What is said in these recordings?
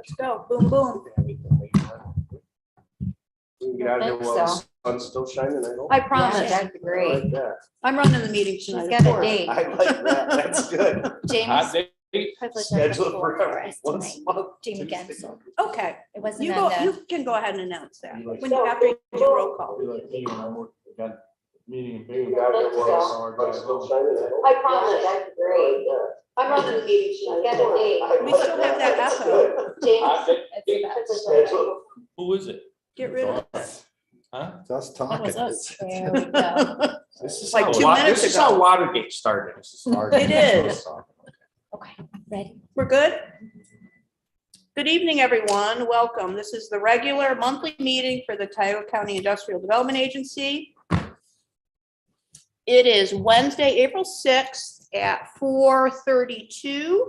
Let's go. Boom, boom. You get out of here while the sun's still shining. I promise. That'd be great. I'm running the meeting She's tonight. got of a course. date. I like that. That's good. Jamie's privilege Schedule of the it floor for for us once tonight. a month. Jamie Gensel. Okay, It wasn't you on go, the, you can go ahead and announce that when you, after you do roll call. Meeting in You Bing. got out of here while the sun's still shining. I promise. that's great. I'm running the meeting tonight. Got a date. We still have that That's echo. good. Jamie's, it's about Schedule. Who is it? Get rid of it. Huh? Just That was talking. us. there we go. This is Like how 2 minutes This is ago. how Watergate started. It is. Okay, ready? We're good? Good evening, everyone. Welcome. This is the regular monthly meeting for the Tioga County Industrial Development Agency. It is Wednesday, April 6th at 4:32,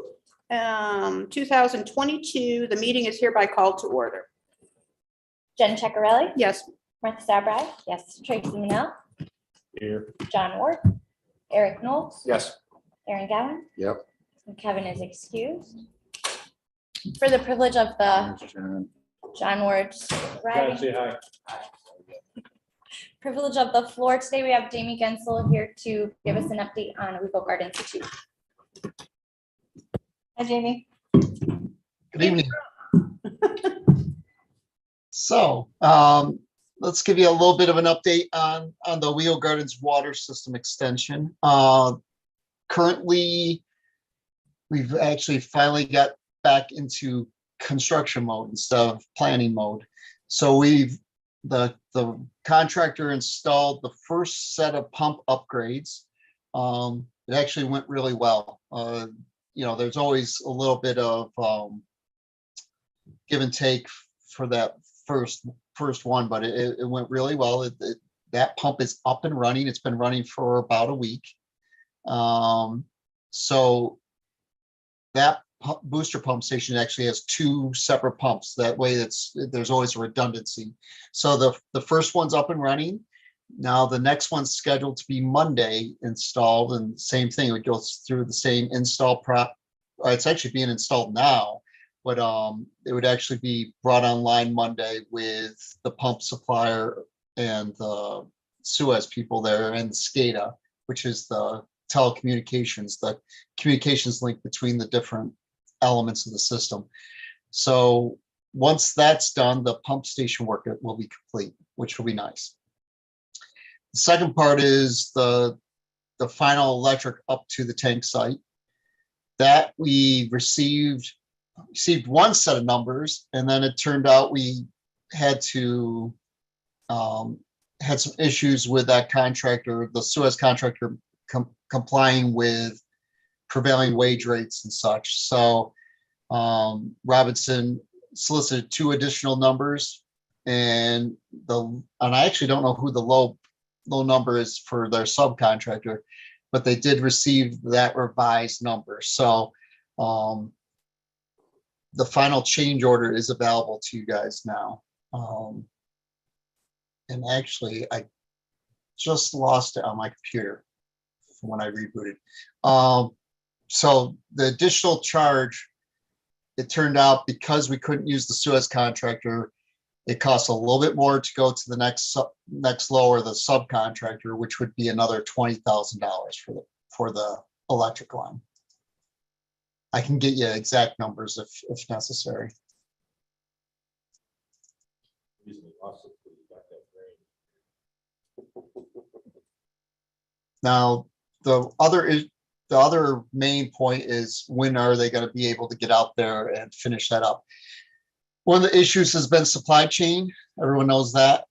2022. The meeting is hereby called to order. Jen Ceccarelli, Yes, Martha Sabri, yes, Tracy Manell, Here. John Ward, Eric Knowles, Yes. Aaron Gowen, Yep. and Kevin is excused. For the privilege of the John Ward's riding, Say hi. privilege of the floor, today we have Jamie Gensel here to give us an update on Eagle Guard Institute. Hi, Jamie. Good evening. So, let's give you a little bit of an update on the Wheel Gardens water system extension. Currently, we've actually finally got back into construction mode instead of planning mode. So the contractor installed the first set of pump upgrades. It actually went really well. There's always a little bit of give and take for that first one, but it went really well. That pump is up and running. It's been running for about a week. So that booster pump station actually has 2 separate pumps. That way there's always a redundancy. So the first one's up and running. Now the next one's scheduled to be Monday installed, and same thing, it goes through the same install it's actually being installed now, but it would actually be brought online Monday with the pump supplier and the Suez people there and SCADA, which is the telecommunications, the communications link between the different elements of the system. So once that's done, the pump station work will be complete, which will be nice. The second part is the final electric up to the tank site. That we received one set of numbers, and then it turned out we had to had some issues with that contractor, the Suez contractor, complying with prevailing wage rates and such. So Robinson solicited 2 additional numbers, and I actually don't know who the low number is for their subcontractor, but they did receive that revised number. So the final change order is available to you guys now. And actually, I just lost it on my computer from when I rebooted. So the additional charge, it turned out because we couldn't use the Suez contractor, it costs a little bit more to go to the next lower, the subcontractor, which would be another $20,000 for the electric line. I can get you exact numbers if necessary. Now, the other main point is, when are they going to be able to get out there and finish that up? One of the issues has been supply chain. Everyone knows that.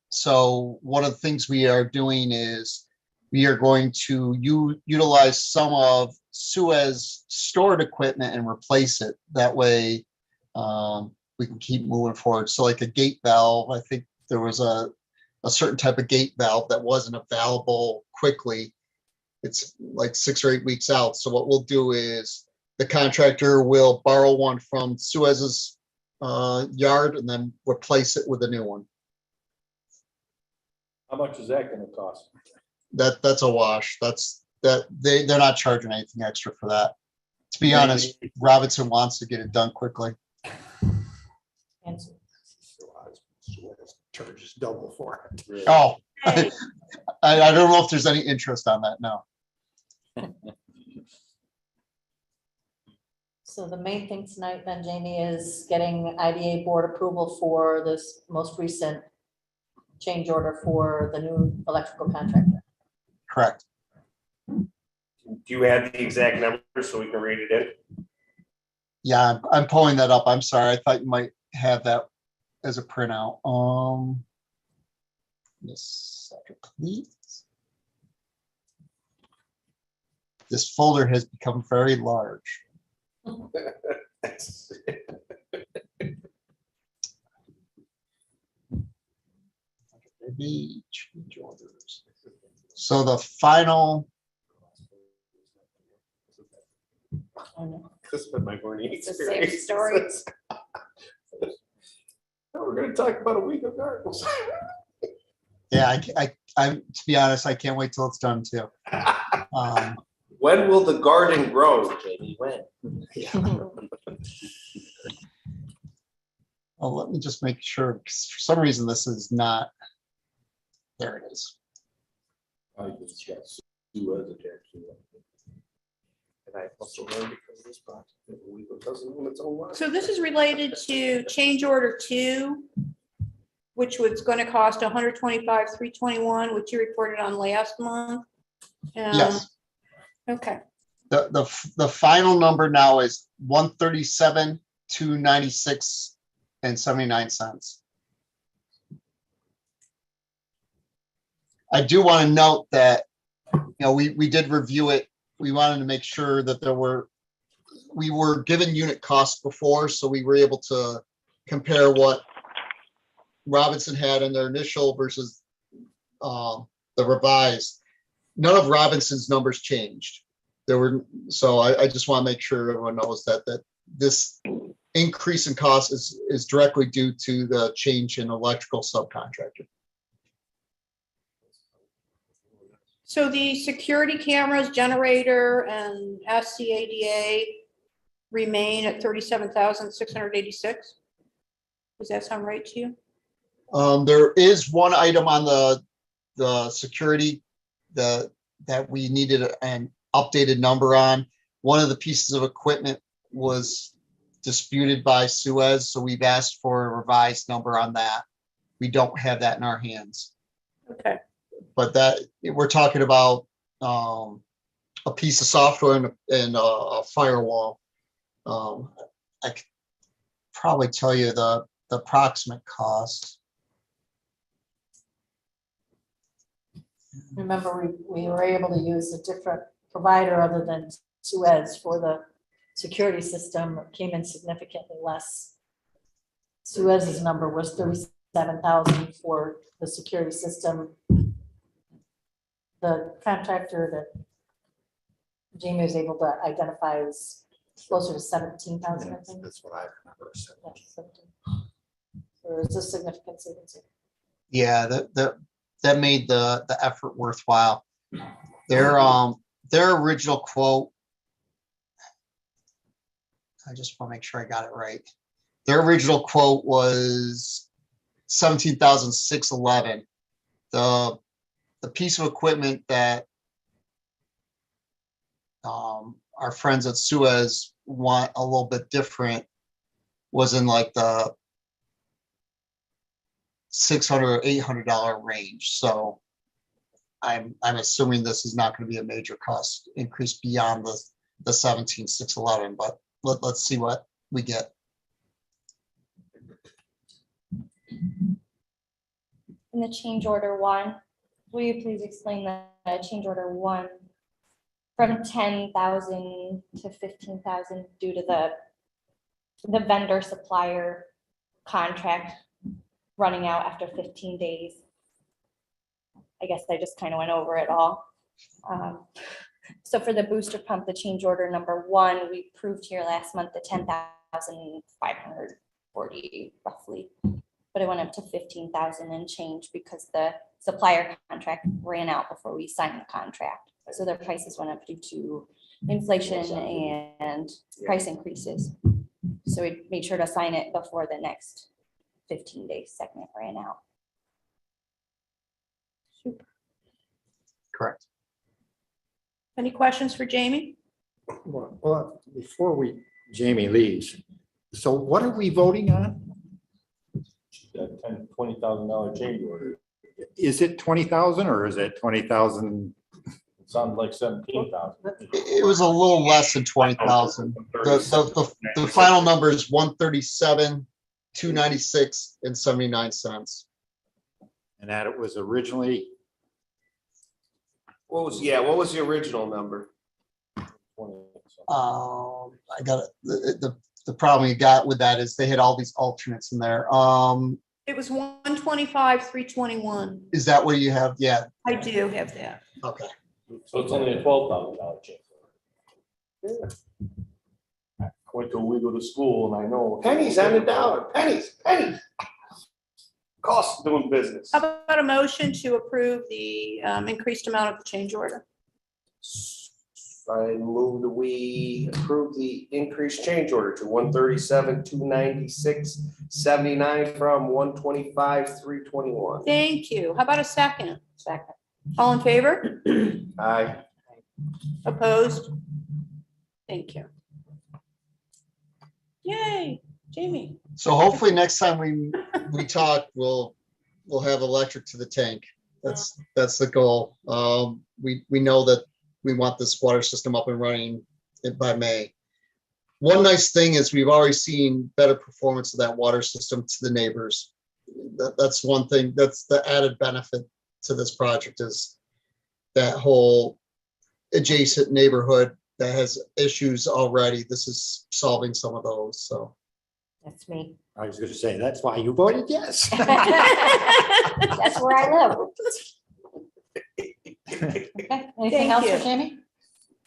So one of the things we are doing is we are going to utilize some of Suez stored equipment and replace it. That way we can keep moving forward. So like a gate valve, I think there was a certain type of gate valve that wasn't available quickly. It's like 6 or 8 weeks out. So what we'll do is the contractor will borrow one from Suez's yard and then replace it with a new one. How much is that gonna cost? That's a wash. They're not charging anything extra for that. To be honest, Robinson wants to get it done quickly. Charges double for it. Oh, Hey, I don't know if there's any interest on that now. So the main thing tonight then, Jamie, is getting IDA board approval for this most recent change order for the new electrical contractor. Correct. Do you have the exact number so we can read it in? Yeah, I'm pulling that up. I'm sorry. I thought you might have that as a printout. Just a second, please. This folder has become very large. Maybe change orders. So the final, This has been my morning It's the same experience. story. We're gonna talk about a week of gardens. yeah, to be honest, I can't wait till it's done too. When will the garden grow, Jamie? When? Well, let me just make sure, because for some reason this is not, there it is. I just got Suez attached to it. And I also learned because of this project, that a week doesn't own its own life. so this is related to change order 2, which was going to cost 125,321, which you reported on last month. Yes, Okay. the final number now is 137,296 and 79 cents. I do want to note that, we did review it. We wanted to make sure that we were given unit costs before, so we were able to compare what Robinson had in their initial versus the revised. None of Robinson's numbers changed. So I just want to make sure everyone knows that this increase in cost is directly due to the change in electrical subcontractor. So the security cameras, generator, and SCADA remain at 37,686. Does that sound right to you? There is one item on the security that we needed an updated number on. One of the pieces of equipment was disputed by Suez, so we've asked for a revised number on that. We don't have that in our hands. Okay. But that we're talking about a piece of software and a firewall. I could probably tell you the approximate cost. Remember, we were able to use a different provider other than Suez for the security system. It came in significantly less. Suez's number was 37,000 for the security system. The contractor that Jamie was able to identify is closer to 17,000, I think. That's what I remember. Yeah, 17. So it's a significant savings. Yeah, that made the effort worthwhile. Their original quote, I just want to make sure I got it right. Their original quote was 17,611. The piece of equipment that our friends at Suez want a little bit different was in like the $600 or $800 range. So I'm assuming this is not going to be a major cost increase beyond the 17,611, but let's see what we get. In the change order 1, will you please explain the change order 1 from 10,000 to 15,000 due to the vendor supplier contract running out after 15 days? I guess I just kind of went over it all. So for the booster pump, the change order number 1, we approved here last month the 10,540 roughly, but it went up to 15,000 and change because the supplier contract ran out before we signed the contract. So their prices went up due to inflation and price increases. So we made sure to sign it before the next 15-day segment ran out. Correct. Any questions for Jamie? Well, before Jamie leaves, so what are we voting on? That $20,000 change order. Is it 20,000 or is it 20,000? It sounds like 17,000. It was a little less than 20,000. The final number is 137, 296 and 79 cents. And that it was originally, What was the original number? I got it. The problem you got with that is they had all these alternates in there. It was 125, 321. Is that what you have? Yeah, I do have that. okay. So it's only a $12,000 change order. I went to we go to school and I know. Pennies on the dollar, pennies. Cost of doing business. How about a motion to approve the increased amount of the change order? I move that we approve the increased change order to 137, 296, 79 from 125, 321. Thank you. How about a second? Second. All in favor? Aye. Opposed? Thank you. Yay, Jamie. So hopefully next time we talk, we'll have electric to the tank. That's the goal. We know that we want this water system up and running by May. One nice thing is we've already seen better performance of that water system to the neighbors. That's one thing. That's the added benefit to this project is that whole adjacent neighborhood that has issues already. This is solving some of those. So That's me. I was going to say, that's why you voted yes. That's where I live. Okay, anything Thank else you. for Jamie?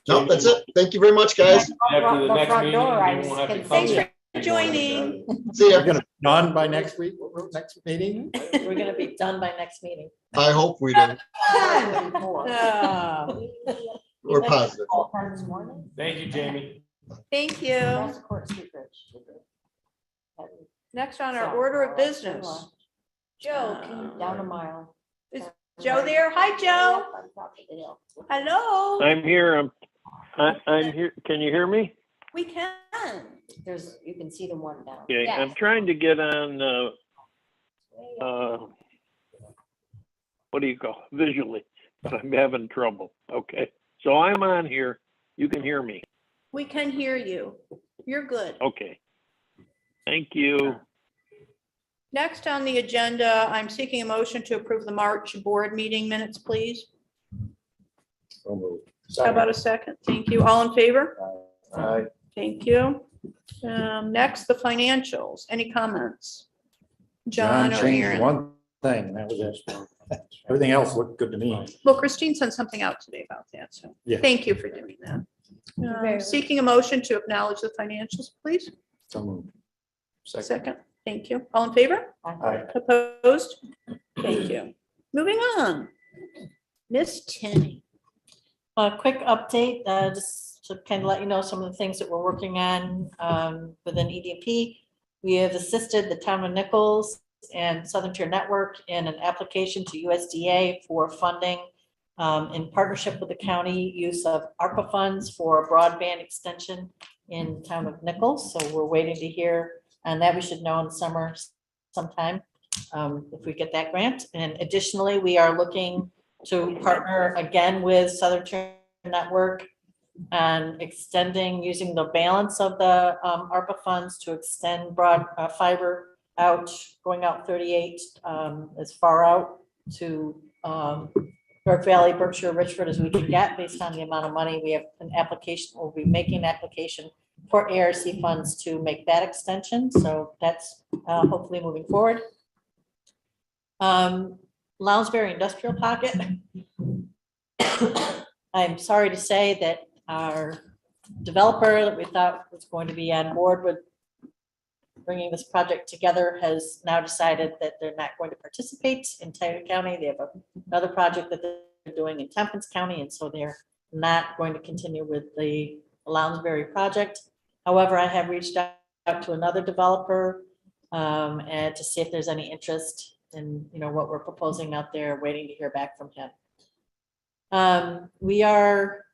no, that's it. Thank you very much, guys. After the The next front meeting, door, I you was won't have to gonna come Thanks here. for joining. See We're ya. going to be done by next week, next meeting. We're gonna be done by next meeting. I hope we do. Oh, We're positive. All time this morning. Thank you, Jamie. Thank you. That's Court Secret. Next on our order of business. Joe, can you down a mile? Is Joe there? Hi, Joe. Hello. I'm here. I'm here. Can you hear me? We can. There's, you can see the one down. Okay, Yes. I'm trying to get on, what do you call, visually, but I'm having trouble. Okay, so I'm on here. You can hear me. We can hear you. You're good. Okay. Thank you. Next on the agenda, I'm seeking a motion to approve the March board meeting minutes, please. So moved. How about a second? Thank you. All in favor? Aye. Thank you. Next, the financials. Any comments? John or changed Aaron? one thing, that was it. Everything else looked good to me. Well, Christine sent something out today about that, so Yeah. thank you for doing that. very much. Seeking a motion to acknowledge the financials, please. So moved. Second, thank you. All in favor? Aye. Opposed? Thank you. Moving on. Miss Tinney. A quick update, just to kind of let you know some of the things that we're working on within EDP. We have assisted the town of Nichols and Southern Tier Network in an application to USDA for funding in partnership with the county use of ARPA funds for a broadband extension in town of Nichols. So we're waiting to hear, and that we should know in the summer sometime if we get that grant. And additionally, we are looking to partner again with Southern Tier Network and extending, using the balance of the ARPA funds to extend broad fiber out, going out 38 as far out to York Valley, Berkshire, Richford as we can get based on the amount of money. We have an application, we'll be making an application for ARC funds to make that extension. So that's hopefully moving forward. Lounsbury Industrial Pocket. I'm sorry to say that our developer that we thought was going to be on board with bringing this project together has now decided that they're not going to participate in Tioga County. They have another project that they're doing in Tompkins County, and so they're not going to continue with the Lounsbury project. However, I have reached out to another developer and to see if there's any interest in, what we're proposing out there, waiting to hear back from him. We are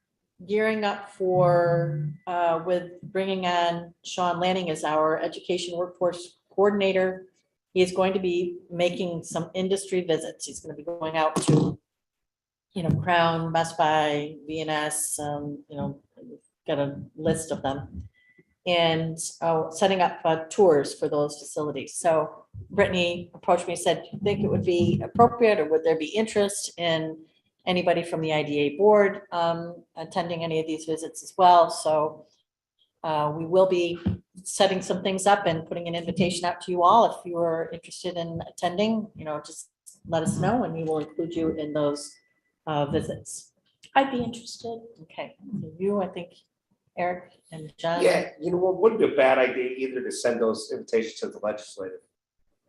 gearing up for, with bringing on Sean Lanning as our education workforce coordinator. He is going to be making some industry visits. He's going to be going out to, Crown, Best Buy, V&S, got a list of them. And setting up tours for those facilities. So Brittany approached me, said, do you think it would be appropriate, or would there be interest in anybody from the IDA board attending any of these visits as well? So we will be setting some things up and putting an invitation out to you all. If you are interested in attending, just let us know and we will include you in those visits. I'd be interested. Okay, you, I think, Eric and John. Yeah, what wouldn't be a bad idea either to send those invitations to the legislative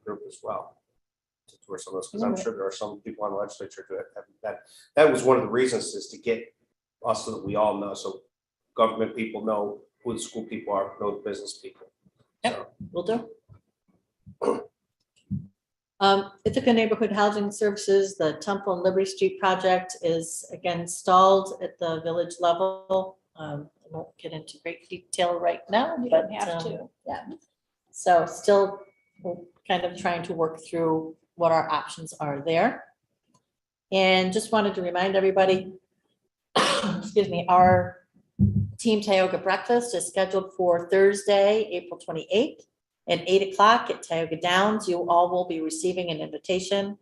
group as well. To tour some of those, because I'm sure there are some people on the legislature that was one of the reasons, is to get us so that we all know, so government people know who the school people are, know the business people. So, Will do. Ithaca Neighborhood Housing Services, the Temple and Liberty Street project is again stalled at the village level. I won't get into great detail right now, You but don't have to. yeah. So still kind of trying to work through what our options are there. And just wanted to remind everybody, excuse me, our Team Tioga breakfast is scheduled for Thursday, April 28th at 8 o'clock at Tioga Downs. You all will be receiving an invitation.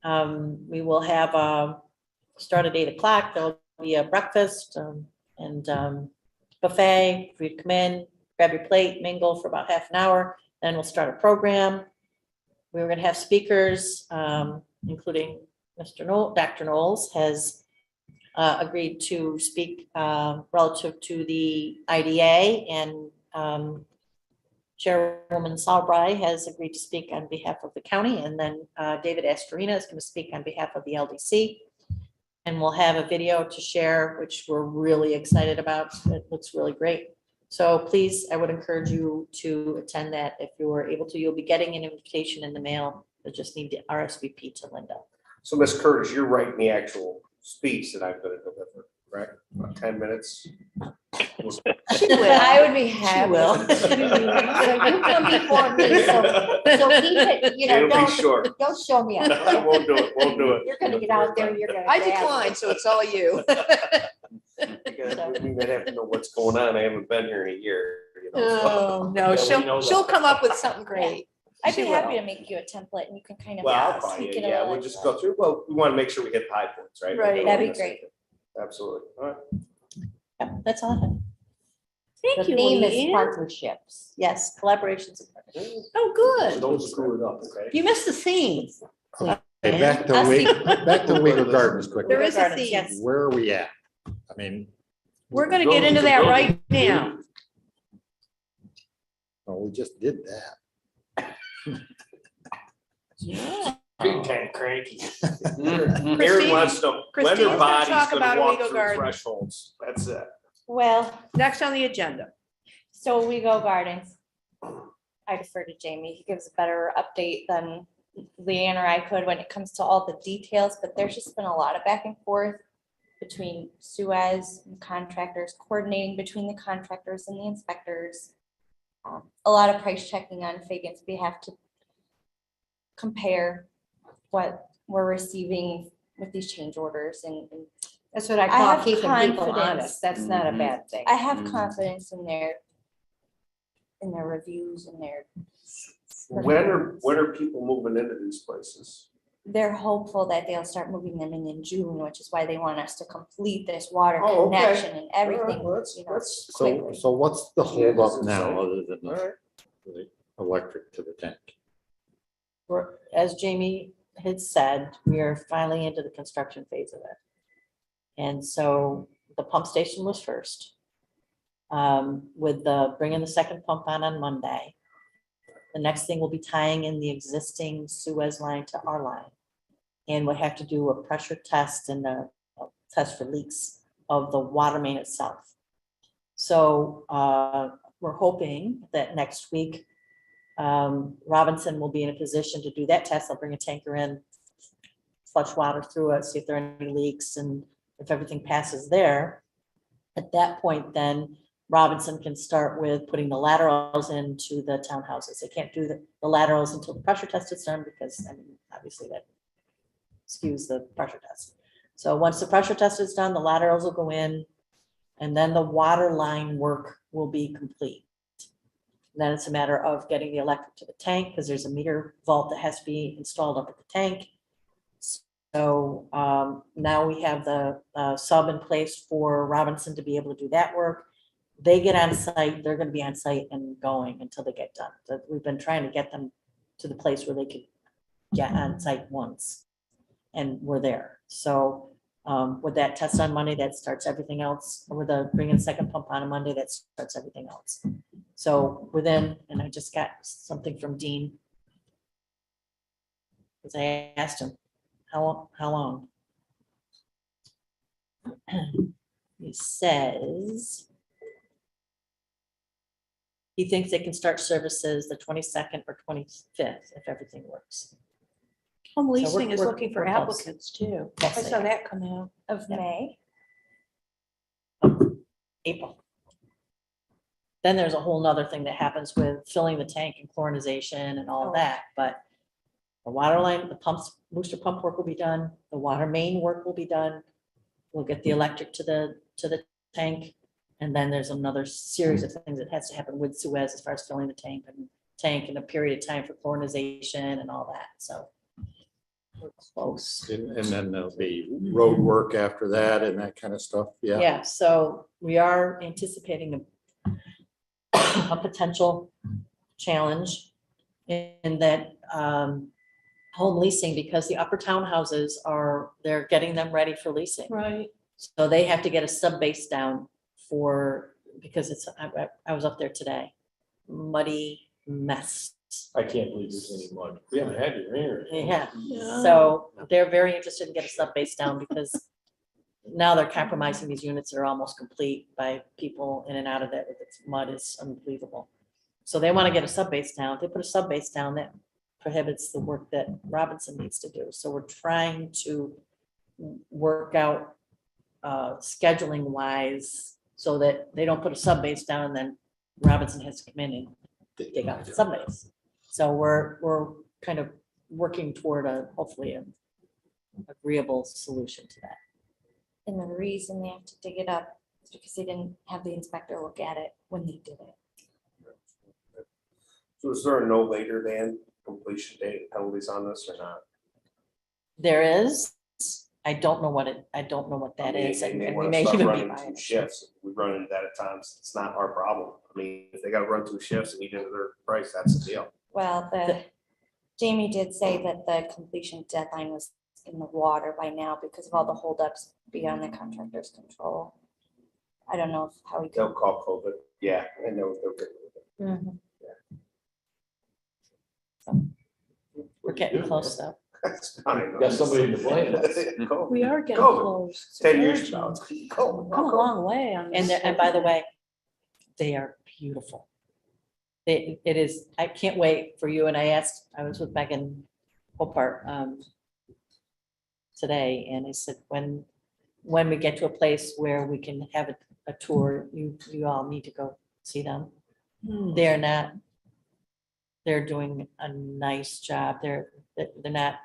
We will have start at 8 o'clock. There'll be a breakfast and buffet for you to come in, grab your plate, mingle for about half an hour. Then we'll start a program. We're going to have speakers, including Dr. Knowles has agreed to speak relative to the IDA, and Chairwoman Salbrai has agreed to speak on behalf of the county, and then David Astorina is going to speak on behalf of the LDC. And we'll have a video to share, which we're really excited about. It looks really great. So please, I would encourage you to attend that if you are able to. You'll be getting an invitation in the mail. You just need to RSVP to Linda. So Ms. Curtis, you're writing the actual speech that I'm going to deliver, right? About 10 minutes. She will. I would be happy. will. So you come before me, so keep it, It'll be short. don't show me up. I won't do it, won't do it. You're gonna get out there, you're gonna. I grab decline, it. so it's all you. We might have to know what's going on. I haven't been here in a year. So. Oh, no, Yeah, we know she'll that. come up with something great. I'd be She happy will. to make you a template and you can kind of Well, I'll call tweak you. it a Yeah, little. we'll just go through. Well, we want to make sure we hit the high points, right? Right. That'd be great. Absolutely. All right. Yeah, that's all I have. Thank The you, name is Leanne. partnerships. Yes, collaborations. and partnerships. Oh, So good. don't screw it up, okay? You missed the scene. Hey, back to I'll see. Legal Gardens There quickly. is a Gardens, theme. yes. Where are we at? I mean, We're gonna get into that right now. well, we just did that. Big time cranky. Aaron wants to, when Christine's her gonna body's talk gonna about walk Illegal through Garden. thresholds. That's it. Well, Next on the agenda. so we go gardens. I defer to Jamie. He gives a better update than Leanne or I could when it comes to all the details, but there's just been a lot of back and forth between Suez and contractors, coordinating between the contractors and the inspectors. A lot of price checking on Fagan's behalf to compare what we're receiving with these change orders, and That's what I I call have keeping people confidence. honest. That's not a Mhm. bad thing. I have confidence in their reviews and When are people moving into these places? they're hopeful that they'll start moving them in June, which is why they want us to complete this water Oh, okay. connection and everything, Well, that's- you know, that's- So, quickly. so what's the Yeah, holdup this is now, so- other than All right. the electric to the tank? As Jamie had said, we are finally into the construction phase of it. And so the pump station was first. With the bringing the second pump on Monday. The next thing will be tying in the existing Suez line to our line. And we'll have to do a pressure test and a test for leaks of the water main itself. So we're hoping that next week, Robinson will be in a position to do that test. They'll bring a tanker in, flush water through it, see if there are any leaks, and if everything passes there. At that point, then Robinson can start with putting the laterals into the townhouses. They can't do the laterals until the pressure test is done because, I mean, obviously that skews the pressure test. So once the pressure test is done, the laterals will go in, and then the water line work will be complete. Then it's a matter of getting the electric to the tank, because there's a meter vault that has to be installed up at the tank. So now we have the sub in place for Robinson to be able to do that work. They get on site, they're gonna be on site and going until they get done. So we've been trying to get them to the place where they could get on site once, and we're there. So with that test on Monday, that starts everything else. With the bringing a second pump on Monday, that starts everything else. So within, and I just got something from Dean, because I asked him, how long? He says he thinks they can start services the 22nd or 25th if everything works. Home leasing is we're- looking for we're close. applicants too. Yes, I they saw are. that come out. Of Yeah. May. April. Then there's a whole nother thing that happens with filling the tank and chlorinization and all of Oh. that, but the water line, the pumps, booster pump work will be done, the water main work will be done. We'll get the electric to the tank, and then there's another series of things that has to happen with Suez as far as filling the tank and a period of time for chlorinization and all that, so we're close. And then there'll be road work after that and that kind of stuff, yeah. Yeah, so we are anticipating a potential challenge in that home leasing, because the upper townhouses they're getting them ready for leasing. Right. So they have to get a sub base down because I was up there today, muddy mess. I can't believe there's any mud. We haven't had it here. Yeah, Yeah. so they're very interested in getting a sub base down because now they're compromising these units that are almost complete by people in and out of there with its mud is unbelievable. So they want to get a sub base down. If they put a sub base down, that prohibits the work that Robinson needs to do. So we're trying to work out scheduling wise so that they don't put a sub base down and then Robinson has to come in and dig out the sub base. So we're kind of working toward hopefully an agreeable solution to that. And the reason they have to dig it up is because they didn't have the inspector look at it when they did it. So is there a no later than completion date penalties on this or not? There is, I don't know what that I mean, is. they And may and we wanna may start even be running buying two it. shifts. We run into that at times. It's not our problem. I mean, if they gotta run 2 shifts and eat into their price, that's the deal. Well, Jamie did say that the completion deadline was in the water by now because of all the holdups beyond the contractor's control. I don't know how he They'll could. call COVID. Yeah, I know. They'll get rid of it. We're getting close though. That's fine. Got somebody to blame. Go. We are getting COVID. close. It's 10 years encouraging. now. Go. Come a long way on And this. and by the way, they are beautiful. It is, I can't wait for you. And I was with Megan Hopart today, and I said, when we get to a place where we can have a tour, you all need to go see them. Hmm. They're doing a nice job. They're not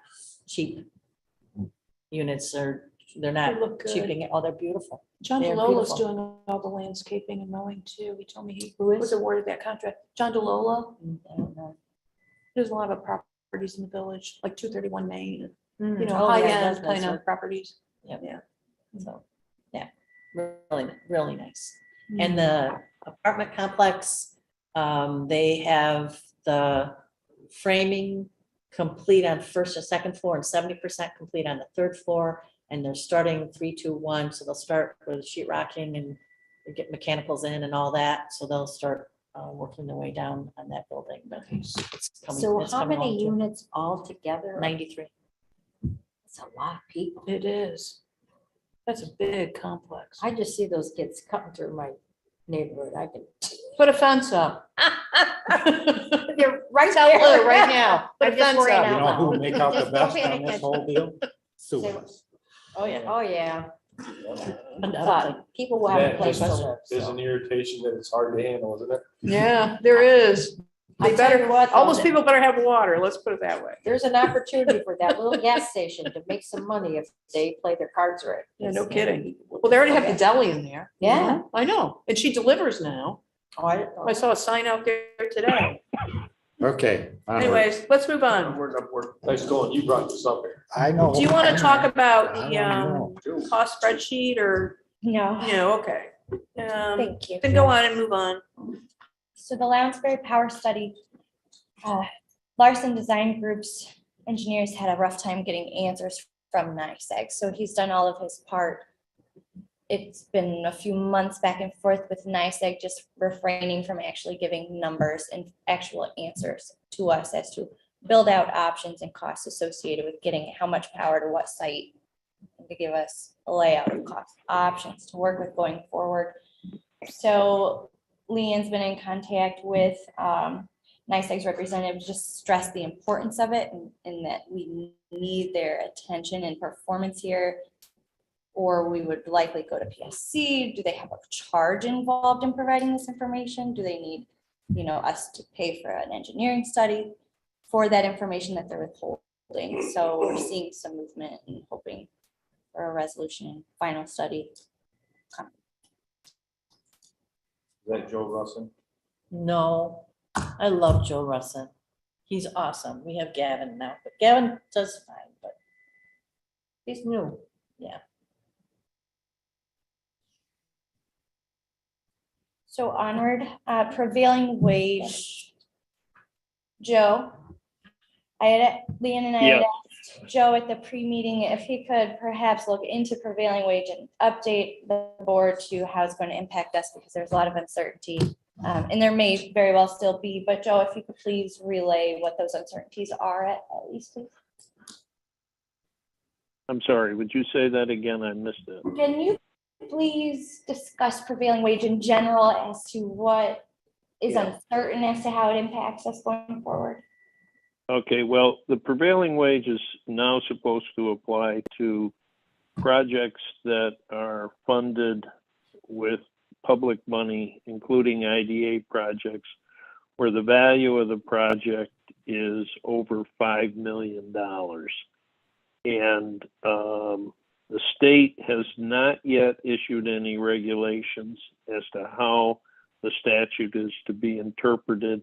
cheap units, they're They not look good. cheaping it. Oh, they're beautiful. John They're DeLola's beautiful. doing all the landscaping and mowing too. He told me he Who is? was awarded that contract. John DeLola, I don't know. there's a lot of properties in the village, like 231 Main, you know, Oh, yeah, high he does end nice kind of work. properties. So, yeah, really, really nice. And the apartment complex, they have the framing complete on first and second floor and 70% complete on the third floor. And they're starting 3, 2, 1, so they'll start with sheet rocking and get mechanicals in and all that. So they'll start working their way down on that building, but it's coming. So it's how coming many along, too. units altogether? 93. It's a lot of people. It is. That's a big complex. I just see those kids cutting through my neighborhood. I can. Put a fence up. They're right Tell there. Lou right now, put a I just fence ran up. You out know who loud. will make out the Just best don't pay on this attention. whole deal? Suez. Oh, yeah. Oh, yeah. Undoubtedly. But people will have a That place just to live. is so. an irritation that it's hard to handle, isn't it? Yeah, there is. I They tell you better, what, though, all those that- people better have water, let's put it that way. There's an opportunity for that little gas station to make some money if they play their cards right. Yeah, no kidding. Well, they already have the deli in there. Yeah. I know, and she delivers now. Oh, I didn't know I saw a sign out there today. Okay. onward. Anyways, let's move on. Upward. Nice going. You brought this up here. I know. Do you want to talk about I the wanna know. cost spreadsheet or, No, no, okay. thank you. Then go on and move on. So the Lounsbury Power Study, Larson Design Group's engineers had a rough time getting answers from NICEAG, so he's done all of his part. It's been a few months back and forth with NICEAG, just refraining from actually giving numbers and actual answers to us as to build out options and costs associated with getting how much power to what site, and to give us a layout of cost options to work with going forward. So Leanne's been in contact with NICEAG's representative, just stress the importance of it and that we need their attention and performance here. Or we would likely go to PSC. Do they have a charge involved in providing this information? Do they need, us to pay for an engineering study for that information that they're withholding? So we're seeing some movement and hoping for a resolution and final study. Is that Joe Russell? No, I love Joe Russin. He's awesome. We have Gavin now, but Gavin does fine, but he's new. Yeah. So onward, prevailing wage. Joe, Leanne and I had Yes. asked Joe at the pre-meeting if he could perhaps look into prevailing wage and update the board to how it's going to impact us, because there's a lot of uncertainty. And there may very well still be, but Joe, if you could please relay what those uncertainties are at least, please. I'm sorry, would you say that again? I missed it. Can you please discuss prevailing wage in general as to what is Yeah. uncertain as to how it impacts us going forward? Okay, well, the prevailing wage is now supposed to apply to projects that are funded with public money, including IDA projects, where the value of the project is over $5 million. And the state has not yet issued any regulations as to how the statute is to be interpreted,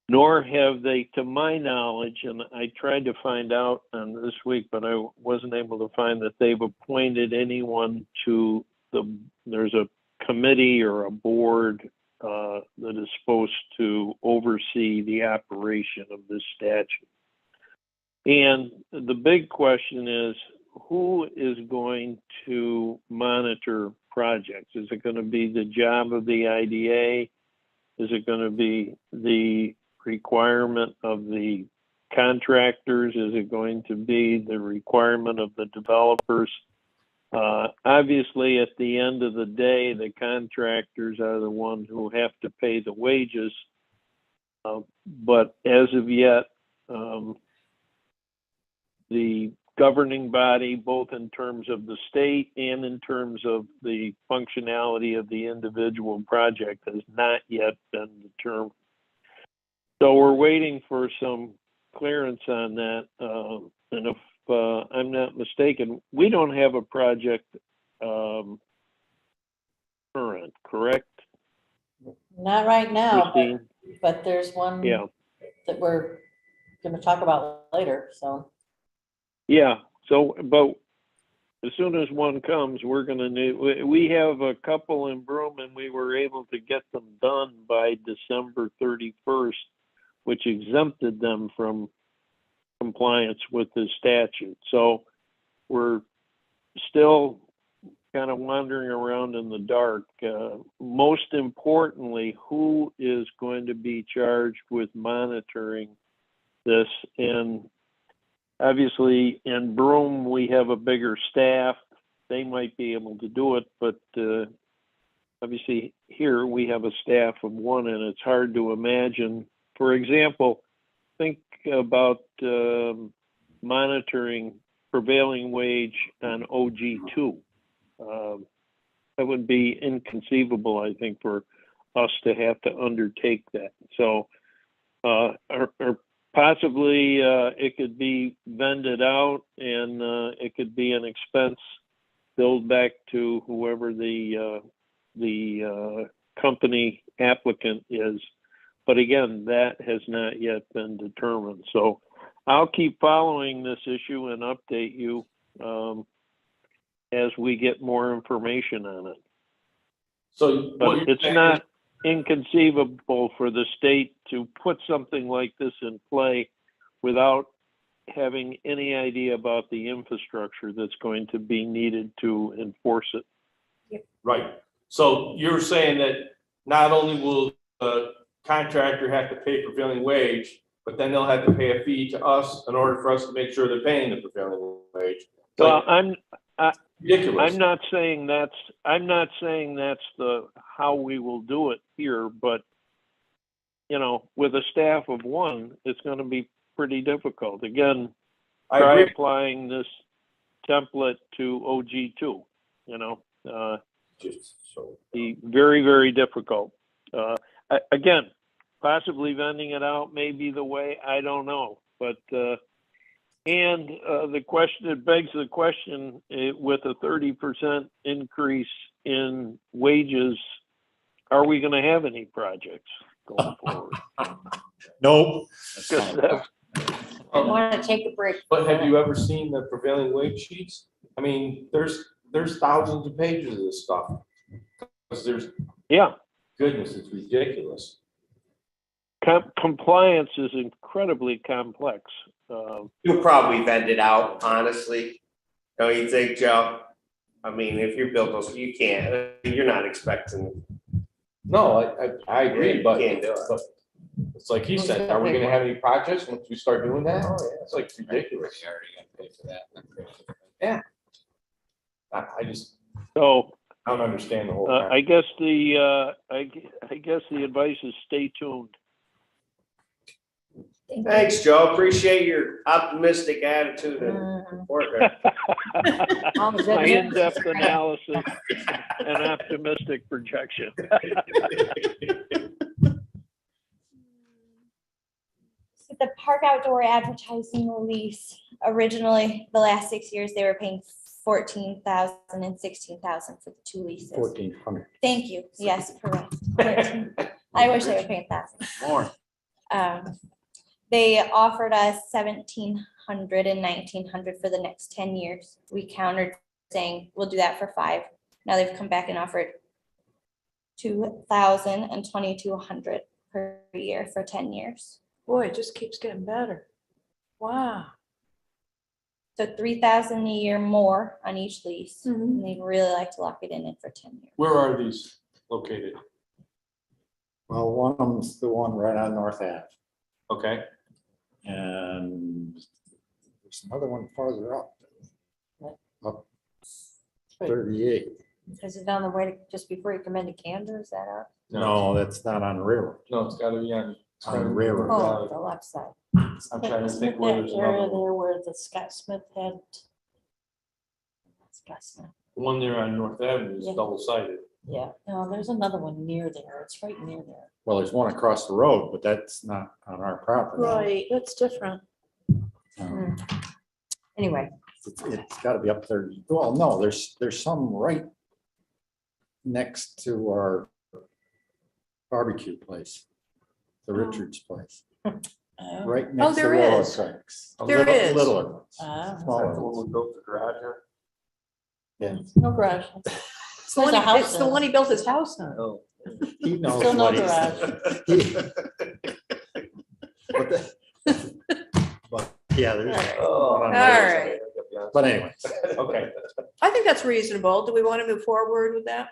nor have they, to my knowledge, and I tried to find out on this week, but I wasn't able to find that they've appointed anyone to there's a committee or a board that is supposed to oversee the operation of this statute. And the big question is, who is going to monitor projects? Is it going to be the job of the IDA? Is it going to be the requirement of the contractors? Is it going to be the requirement of the developers? Obviously, at the end of the day, the contractors are the ones who have to pay the wages. But as of yet, the governing body, both in terms of the state and in terms of the functionality of the individual project, has not yet been determined. So we're waiting for some clearance on that. And if I'm not mistaken, we don't have a project current, correct, Not right now, Christine? but there's one Yeah. that we're gonna talk about later, so. Yeah, so, but as soon as one comes, we're gonna need, we have a couple in Broome and we were able to get them done by December 31st, which exempted them from compliance with the statute. So we're still kind of wandering around in the dark. Most importantly, who is going to be charged with monitoring this? And obviously, in Broome, we have a bigger staff. they might be able to do it, but obviously here we have a staff of one, and it's hard to imagine. For example, think about monitoring prevailing wage on OG2. That would be inconceivable, I think, for us to have to undertake that. So, or possibly it could be vended out, and it could be an expense billed back to whoever the company applicant is. But again, that has not yet been determined. So I'll keep following this issue and update you as we get more information on it. So But what you're it's saying not inconceivable for the state to put something like this in play without having any idea about the infrastructure that's going to be needed to enforce it. Right. So you're saying that not only will the contractor have to pay prevailing wage, but then they'll have to pay a fee to us in order for us to make sure they're paying the prevailing wage. Well, Ridiculous. I'm not saying that's the how we will do it here, but you know, with a staff of one, it's going to be pretty difficult. Again, I try agree. applying this template to OG2. You know, Just so. be very, very difficult. Again, possibly vending it out may be the way. I don't know, but and the question, it begs the question, with a 30% increase in wages, are we going to have any projects going forward? Nope. Because that's, I want to take a break. But have you ever seen the prevailing wage sheets? I mean, there's thousands of pages of this stuff. 'Cause there's, yeah, goodness, it's ridiculous. compliance is incredibly complex. You'll probably vend it out, honestly. Don't you think, Joe? I mean, if you're built those, you can't, you're not expecting. No, I agree, You but, can't do it. but it's like he said, are we gonna have any projects once we start doing that? It's like ridiculous. Yeah. I just, So I don't understand the whole thing. I guess the advice is stay tuned. Thank you. Thanks, Joe. Appreciate your optimistic attitude and support there. My in-depth analysis and optimistic projection. So the park outdoor advertising lease, originally, the last 6 years, they were paying 14,000 and 16,000 for the two leases. 1,400. Thank you. Yes, correct. 14. I wish they were paying 1,000. More. They offered us 1,700 and 1,900 for the next 10 years. We countered saying, we'll do that for 5. Now they've come back and offered 2,000 and 2,200 per year for 10 years. Boy, it just keeps getting better. Wow. So 3,000 a year more on each lease. Mhm. And they'd really like to lock it in for 10 years. Where are these located? Well, one of them's the one right on North Ave. Okay, And there's another one farther up. Up 38. Is it on the way to, just before you come into Camden, is that up? No, that's not on the railroad. no, it's gotta be on. it's On the gotta be- railroad. Oh, the left side. I'm trying to think where there's That area another one. there where the Scott Smith had. Scott Smith, The one there on North Avenue is Yeah. double sided. yeah, no, there's another one near there, it's right near there. Well, there's one across the road, but that's not on our property. Right, that's different. Um, Anyway, It's gotta be up there. Well, no, there's some right next to our barbecue place, the Richards place, right next to there Willow is. Tracks. A There little- is. Littler ones, Ah. smaller That's the one ones. we built the garage here. no garage. It's the one, There's a house it's the in it. one he built his house on. Oh. He knows Still no what he's. garage. But the- but, yeah, there's. Oh. one on All the other right. side. But anyway, Okay, I think that's reasonable. Do we want to move forward with that?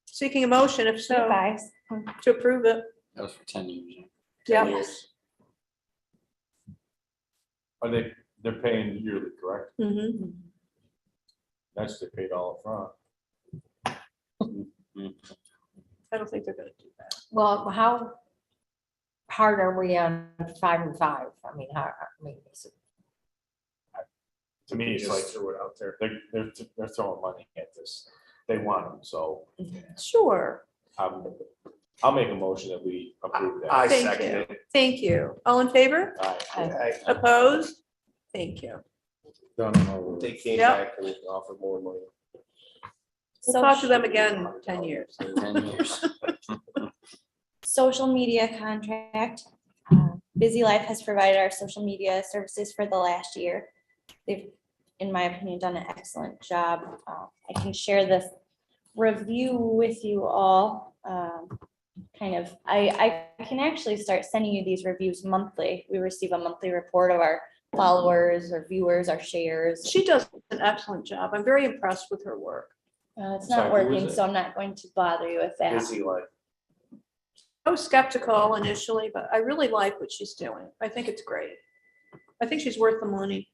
Seeking a motion, if You so, guys, to approve it. That was for 10 years. Yeah. are they're paying yearly, correct? Mhm. That's they paid all upfront. I don't think they're gonna do that. Well, how hard are we on 5 and 5? I mean, is it- To me, it's Just like, threw it out there. they're throwing money at this. They want them, so Sure, I'll make a motion that we approve that. I thank second you, it. thank you. All in favor? I- Opposed? Thank you. Done and over with. They came Yep. back and offered more money. We'll talk to them again in 10 years. 10 years. Social media contract. Busy Life has provided our social media services for the last year. They've, in my opinion, done an excellent job. I can share this review with you all. I can actually start sending you these reviews monthly. We receive a monthly report of our followers, our viewers, our shares. She does an excellent job. I'm very impressed with her work. It's Sorry, not who is working, it? so I'm not going to bother you with that. Busy life. I was skeptical initially, but I really like what she's doing. I think it's great. I think she's worth the money.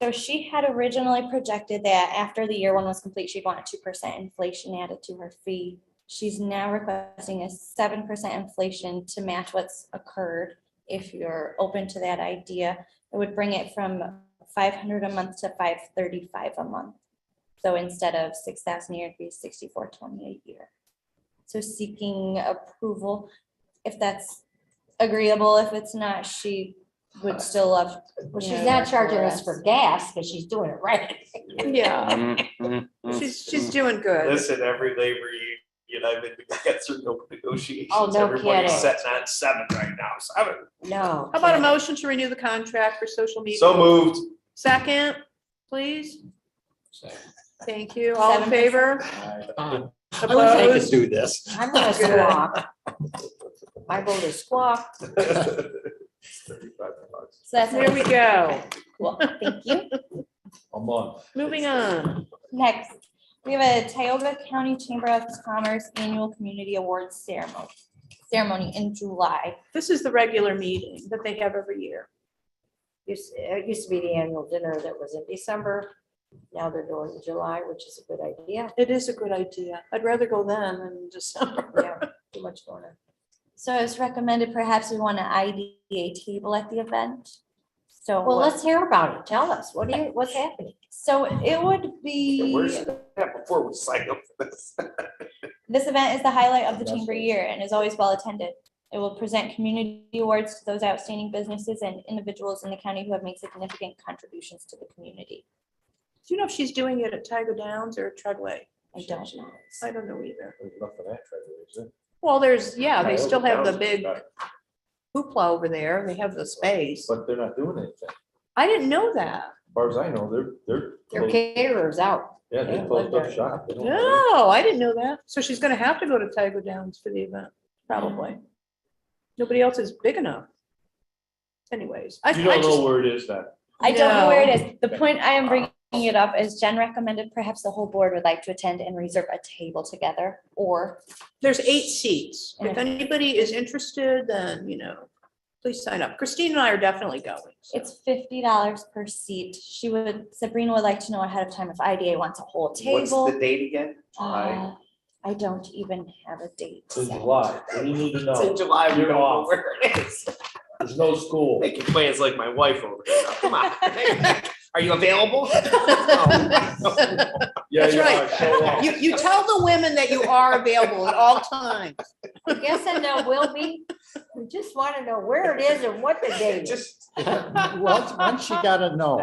So she had originally projected that after the year one was complete, she'd want 2% inflation added to her fee. She's now requesting a 7% inflation to match what's occurred. If you're open to that idea, it would bring it from $500 a month to $535 a month. So instead of $6,000 a year, it'd be $6,420 a year. So seeking approval, if that's agreeable. If it's not, she would still love. Well, she's not charging us for gas because she's doing it right. Yeah, Mhm. she's doing good. Listen, every labor union I've been, got certain open negotiations. Oh, no Everybody's kidding. setting on 7 right now, 7. No. How about a motion to renew the contract for social media? So moved. Second, please. Thank you. All in 7%. favor? I wish I could Opposed? do this. I'm gonna squawk. My vote is squawk. $35. So that's There we go. Cool. Thank you. A month. Moving on. Next, we have a Tioga County Chamber of Commerce Annual Community Awards ceremony in July. This is the regular meeting that they have every year. It used to be the annual dinner that was in December. Now they're doing it in July, which is a good idea. It is a good idea. I'd rather go then than in December. Yeah, too much going on. So it's recommended perhaps we want to ID a table at the event. So. Well, let's hear about it. Tell us, what's happening? So it would Yeah, where's be, that before we sign up for this? this event is the highlight of the chamber year and is always well attended. It will present community awards to those outstanding businesses and individuals in the county who have made significant contributions to the community. Do you know if she's doing it at Tioga Downs or Treadway? I don't know. I don't know either. There's nothing that treasure, is it? Well, there's, yeah, they Tioga still have the Downs big got it, hoopla over there. They have the space. But they're not doing anything. I didn't know that. As far as I know, they're. Their closed- caterers out. Yeah, they yeah, closed like up that. shop. They don't have No, I didn't know that. So she's gonna have to go to Tioga Downs for the event, probably. Nobody else is big enough. Anyways. any- You don't know where it is then. I don't know where it No. is. The point I am bringing it up is Jen recommended perhaps the whole board would like to attend and reserve a table together, or There's 8 seats. If anybody is interested, then, please sign up. Christine and I are definitely going. so. it's $50 per seat. Sabrina would like to know ahead of time if IDA wants a whole What's table. the date again? Uh, I don't even have a date. It's in set. July. What do you need to It's in know? July, we You're don't know off. where it is. There's no school. Making plans like my wife over here. Now, come on. Are you available? Yeah, That's you right. are, show up. You tell the women that you are available at all times. I guess I know will be. We just want to know where it is and what the date is. Just. Once you gotta know.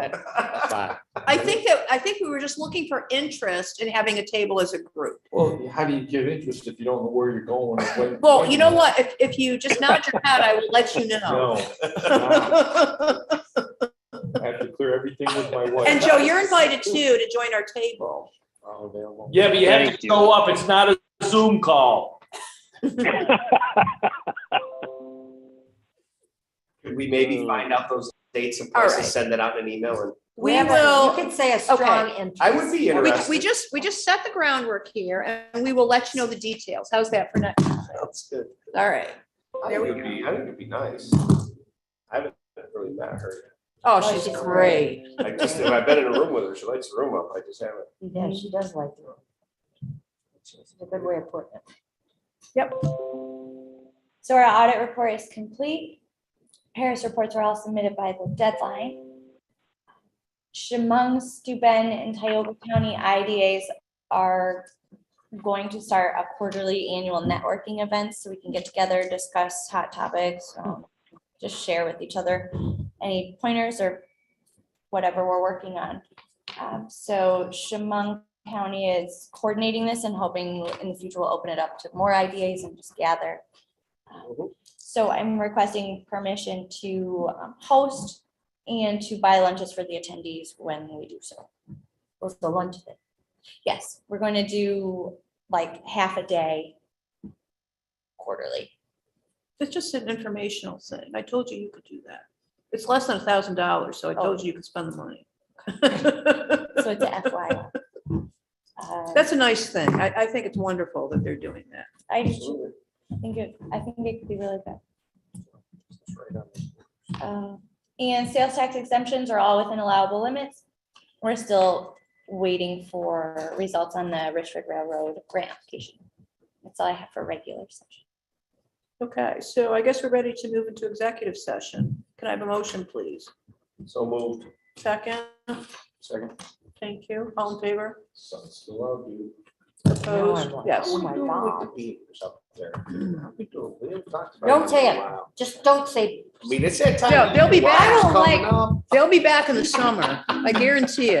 Bye. I think we were just looking for interest in having a table as a group. Well, how do you get interest if you don't know where you're going? and when- Well, when you know what? If you just nod your head, I will let you know. No. I have to clear everything with my wife. And Joe, you're invited too to join our table. I'm available. Yeah, but you have Thank to you. show up. It's not a Zoom call. Could we maybe find out those dates and All prices, right. send it out in an email? And We have a- will. You can say a strong interest. I would be interested. We just set the groundwork here and we will let you know the details. How's that for next? That's good. All right. I There think we it'd be nice. I haven't really met her. Oh, Oh, she's she's great. I've been in a room with her. She lights the room up. I just haven't. Yeah, she does like the room. It's a good way of putting it. So our audit report is complete. Harris reports were all submitted by the deadline. Chemung, Steuben, and Tioga County IDAs are going to start a quarterly annual networking events so we can get together, discuss hot topics, just share with each other any pointers or whatever we're working on. So Chemung County is coordinating this and hoping in the future we'll open it up to more IDAs and just gather. So I'm requesting permission to host and to buy lunches for the attendees when we do so. What's the lunch thing? Yes, we're going to do like half a day quarterly. It's just an informational thing. I told you you could do that. It's less than $1,000, so I told you you could spend the money. So it's a FYI. That's a nice thing. I think it's wonderful that they're doing that. I think it could be really good. And sales tax exemptions are all within allowable limits. We're still waiting for results on the Richford Railroad grant application. That's all I have for regular session. Okay, so I guess we're ready to move into executive session. Can I have a motion, please? So moved. Second, Second. thank you. All in favor? So still love you. Opposed? Yes. Oh my God. With the beavers up there. How we doing? We haven't talked about Don't in say a it. while. Just don't say I mean, it's that time. No, they'll be July's back. coming up. They'll be back in the summer. I guarantee it.